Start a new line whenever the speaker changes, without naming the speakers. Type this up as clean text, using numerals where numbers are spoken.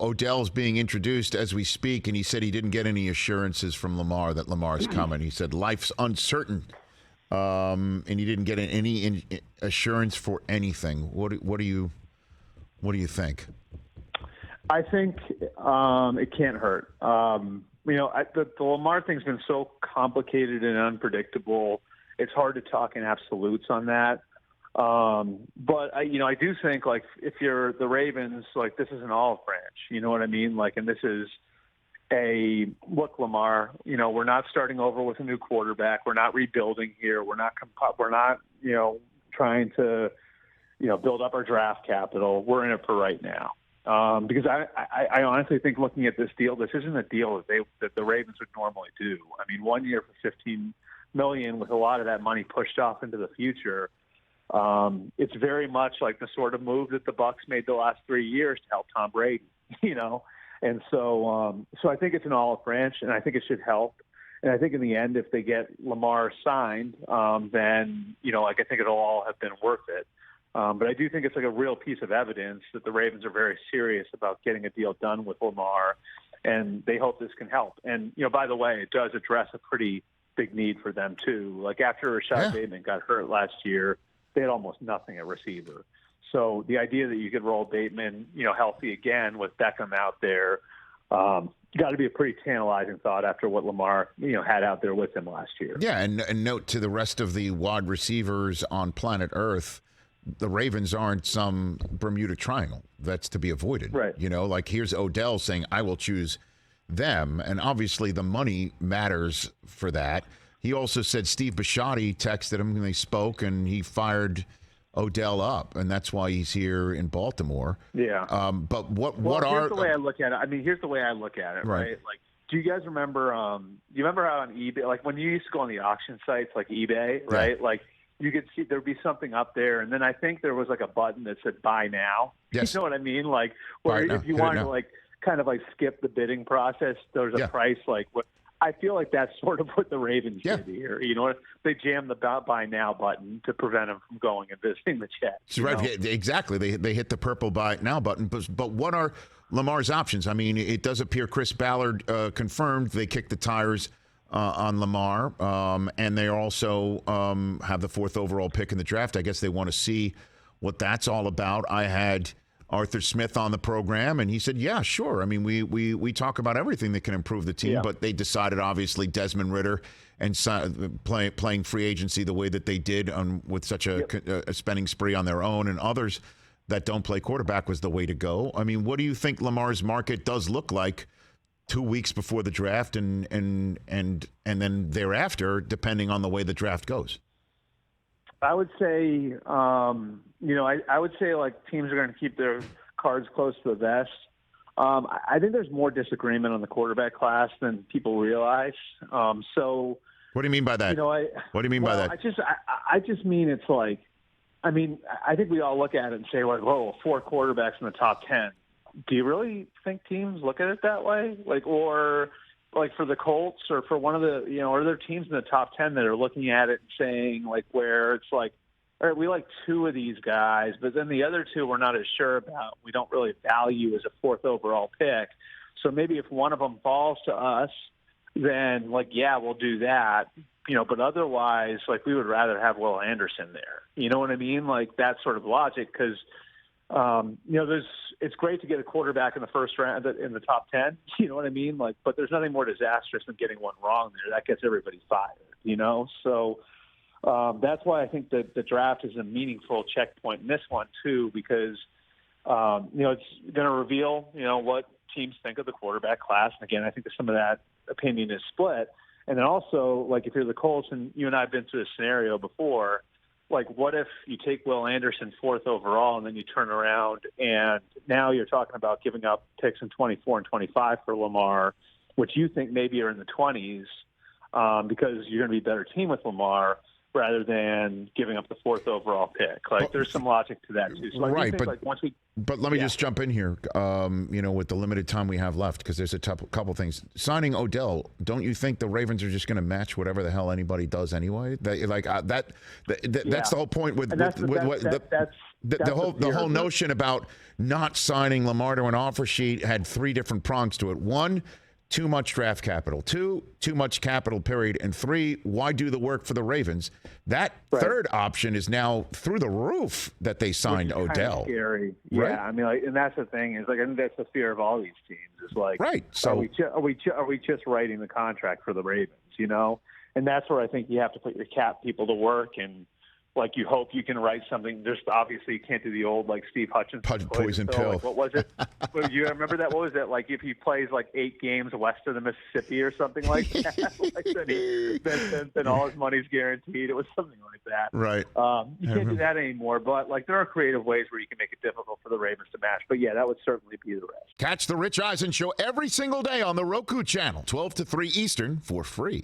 Odell's being introduced as we speak, and he said he didn't get any assurances from Lamar that Lamar's coming. He said life's uncertain, and he didn't get any assurance for anything. What do you think?
I think it can't hurt. The Lamar thing's been so complicated and unpredictable. It's hard to talk in absolutes on that. But I do think, like, if you're the Ravens, like, this is an olive branch, you know what I mean? Like, and this is look, Lamar, we're not starting over with a new quarterback. We're not rebuilding here. We're not trying to, build up our draft capital. We're in it for right now. Because I honestly think, looking at this deal, this isn't a deal that the Ravens would normally do. I mean, 1 year for $15 million with a lot of that money pushed off into the future. It's very much like the sort of move that the Bucs made the last 3 years to help Tom Brady, And so I think it's an olive branch, and I think it should help. And I think in the end, if they get Lamar signed, then, I think it'll all have been worth it. But I do think it's like a real piece of evidence that the Ravens are very serious about getting a deal done with Lamar, and they hope this can help. And, by the way, it does address a pretty big need for them, too. Like, after Rashad Bateman got hurt last year, they had almost nothing at receiver. So the idea that you could roll Bateman, healthy again with Beckham out there, got to be a pretty tantalizing thought after what Lamar, had out there with him last year.
Yeah, and note to the rest of the wide receivers on planet Earth, the Ravens aren't some Bermuda Triangle. That's to be avoided.
Right.
Like, here's Odell saying, I will choose them. And obviously the money matters for that. He also said Steve Bisciotti texted him when they spoke, and he fired Odell up, and that's why he's here in Baltimore.
Yeah.
But
here's the way I look at it. I mean, here's the way I look at it, right? Like, do you guys remember, you remember how on eBay, like when you used to go on the auction sites like eBay, right? Yeah. Like, you could see there'd be something up there, and then I think there was like a button that said buy now.
Yes.
You know what I mean? Like, where if you wanted to like kind of like skip the bidding process, there's a price like what. I feel like that's sort of what the Ravens did here. They jammed the buy now button to prevent them from going and visiting the Jets.
Right, exactly. They hit the purple buy now button. But what are Lamar's options? I mean, it does appear Chris Ballard confirmed they kicked the tires on Lamar, and they also have the 4th overall pick in the draft. I guess they want to see what that's all about. I had Arthur Smith on the program, and he said, yeah, sure. I mean, we talk about everything that can improve the team, but they decided, obviously, Desmond Ridder and playing free agency the way that they did with such a spending spree on their own, and others that don't play quarterback was the way to go. I mean, what do you think Lamar's market does look like 2 weeks before the draft and then thereafter, depending on the way the draft goes?
I would say, I would say like teams are going to keep their cards close to the vest. I think there's more disagreement on the quarterback class than people realize. So,
what do you mean by that? What do you mean by that?
I just mean it's like, I think we all look at it and say like, whoa, 4 quarterbacks in the top 10. Do you really think teams look at it that way? Like, or like for the Colts or for one of the, are there teams in the top 10 that are looking at it and saying like, where it's like, all right, we like 2 of these guys, but then the other 2 we're not as sure about. We don't really value as a 4th overall pick. So maybe if one of them falls to us, then like, yeah, we'll do that. But otherwise, like we would rather have Will Anderson there. You know what I mean? Like that sort of logic, because it's great to get a quarterback in the first round in the top 10. You know what I mean? Like, but there's nothing more disastrous than getting one wrong there. That gets everybody fired. So that's why I think that the draft is a meaningful checkpoint in this one too, because it's going to reveal what teams think of the quarterback class. And again, I think that some of that opinion is split. And then also, like if you're the Colts, and you and I have been through a scenario before, like what if you take Will Anderson 4th overall and then you turn around and now you're talking about giving up picks in 24 and 25 for Lamar, which you think maybe are in the 20s because you're going to be a better team with Lamar rather than giving up the 4th overall pick. Like there's some logic to that too. So
right,
but
let me just jump in here, with the limited time we have left, because there's a couple things. Signing Odell, don't you think the Ravens are just going to match whatever the hell anybody does anyway? That's the whole point with The whole notion about not signing Lamar to an offer sheet had three different prongs to it. One, too much draft capital. Two, too much capital, period. And three, why do the work for the Ravens? That third option is now through the roof that they signed Odell.
Scary.
Right?
Yeah, I mean, like, and that's the thing is, like, I think that's the fear of all these teams. Is like,
right? So
are we just writing the contract for the Ravens? You know, and that's where I think you have to put your cap people to work and. Like you hope you can write something. Just obviously you can't do the old like Steve Hutchinson
poison pill.
Like, what was it? You remember that? What was it? Like if he plays like 8 games west of the Mississippi or something like that, then all his money's guaranteed. It was something like that.
Right.
You can't do that anymore. But like there are creative ways where you can make it difficult for the Ravens to match. But yeah, that would certainly be the rest.
Catch the Rich Eisen Show every single day on the Roku channel, 12 to 3 Eastern, for free.